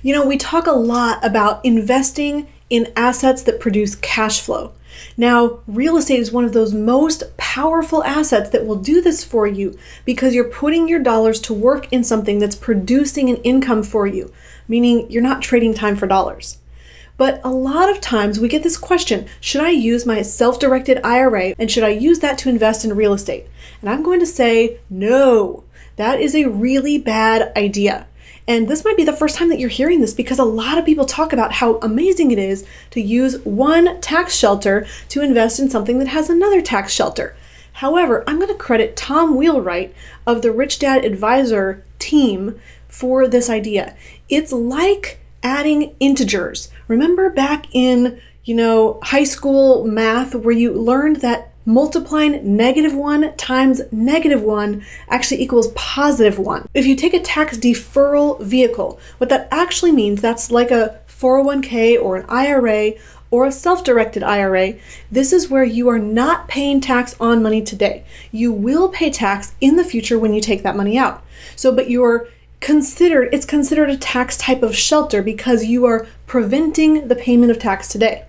We talk a lot about investing in assets that produce cash flow. Now, real estate is one of those most powerful assets that will do this for you because you're putting your dollars to work in something that's producing an income for you, meaning you're not trading time for dollars. But a lot of times we get this question, should I use my self-directed IRA and should I use that to invest in real estate? And I'm going to say, no, that is a really bad idea. And this might be the first time that you're hearing this because a lot of people talk about how amazing it is to use one tax shelter to invest in something that has another tax shelter. However, I'm going to credit Tom Wheelwright of the Rich Dad Advisor team for this idea. It's like adding integers. Remember back in, high school math where you learned that multiplying -1 times -1 actually equals +1. If you take a tax deferral vehicle, what that actually means, that's like a 401k or an IRA or a self-directed IRA. This is where you are not paying tax on money today. You will pay tax in the future when you take that money out. But it's considered a tax type of shelter because you are preventing the payment of tax today.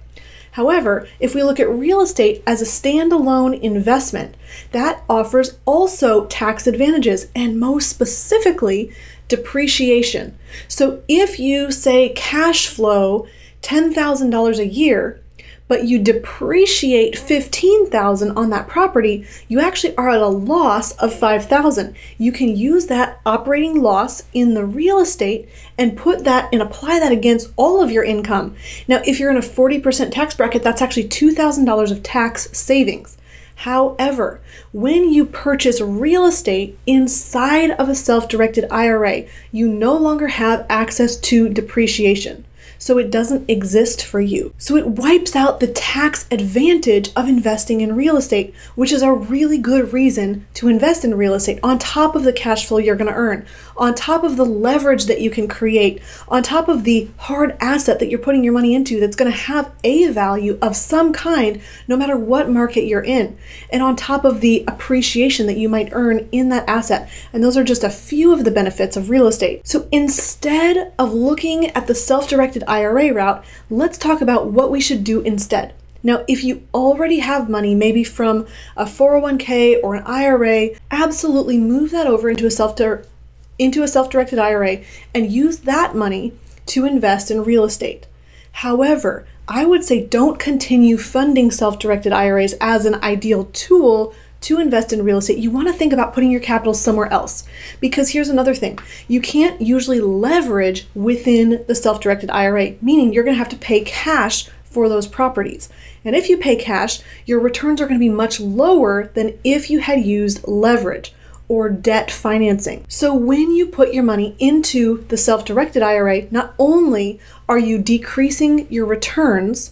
However, if we look at real estate as a standalone investment, that offers also tax advantages and most specifically depreciation. So if you say cash flow $10,000 a year, but you depreciate $15,000 on that property, you actually are at a loss of $5,000. You can use that operating loss in the real estate and put that and apply that against all of your income. Now, if you're in a 40% tax bracket, that's actually $2,000 of tax savings. However, when you purchase real estate inside of a self-directed IRA, you no longer have access to depreciation. So it doesn't exist for you. So it wipes out the tax advantage of investing in real estate, which is a really good reason to invest in real estate on top of the cash flow you're going to earn, on top of the leverage that you can create, on top of the hard asset that you're putting your money into that's going to have a value of some kind no matter what market you're in, and on top of the appreciation that you might earn in that asset. And those are just a few of the benefits of real estate. So instead of looking at the self-directed IRA route, let's talk about what we should do instead. Now, if you already have money, maybe from a 401k or an IRA, absolutely move that over into a self-directed IRA and use that money to invest in real estate. However, I would say don't continue funding self-directed IRAs as an ideal tool to invest in real estate. You want to think about putting your capital somewhere else. Because here's another thing. You can't usually leverage within the self-directed IRA, meaning you're going to have to pay cash for those properties. And if you pay cash, your returns are going to be much lower than if you had used leverage or debt financing. So when you put your money into the self-directed IRA, not only are you decreasing your returns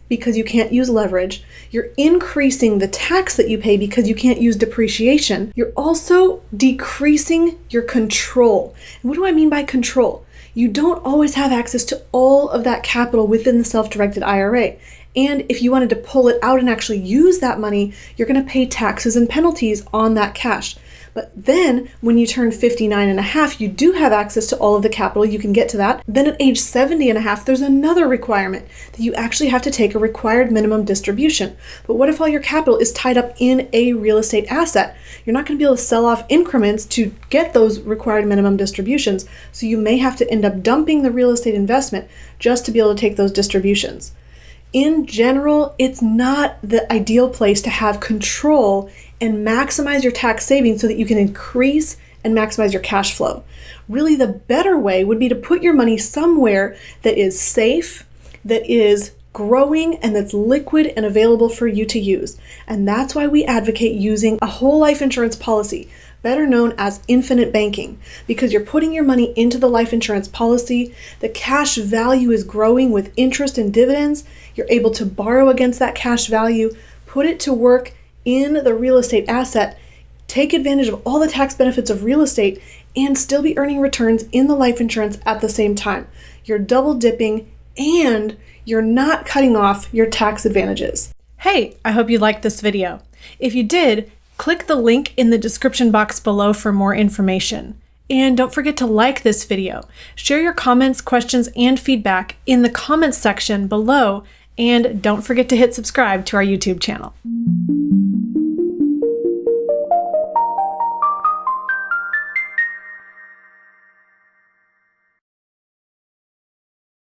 because you can't use leverage, you're increasing the tax that you pay because you can't use depreciation, you're also decreasing your control. And what do I mean by control? You don't always have access to all of that capital within the self-directed IRA. And if you wanted to pull it out and actually use that money, you're going to pay taxes and penalties on that cash. But then when you turn 59 and a half, you do have access to all of the capital. You can get to that. Then at age 70 and a half, there's another requirement that you actually have to take a required minimum distribution. But what if all your capital is tied up in a real estate asset? You're not going to be able to sell off increments to get those required minimum distributions. So you may have to end up dumping the real estate investment just to be able to take those distributions. In general, it's not the ideal place to have control and maximize your tax savings so that you can increase and maximize your cash flow. Really, the better way would be to put your money somewhere that is safe, that is growing, and that's liquid and available for you to use. And that's why we advocate using a whole life insurance policy, better known as infinite banking, because you're putting your money into the life insurance policy, the cash value is growing with interest and dividends, you're able to borrow against that cash value, put it to work in the real estate asset, take advantage of all the tax benefits of real estate, and still be earning returns in the life insurance at the same time. You're double dipping and you're not cutting off your tax advantages. Hey, I hope you liked this video. If you did, click the link in the description box below for more information. And don't forget to like this video. Share your comments, questions, and feedback in the comments section below. And don't forget to hit subscribe to our YouTube channel.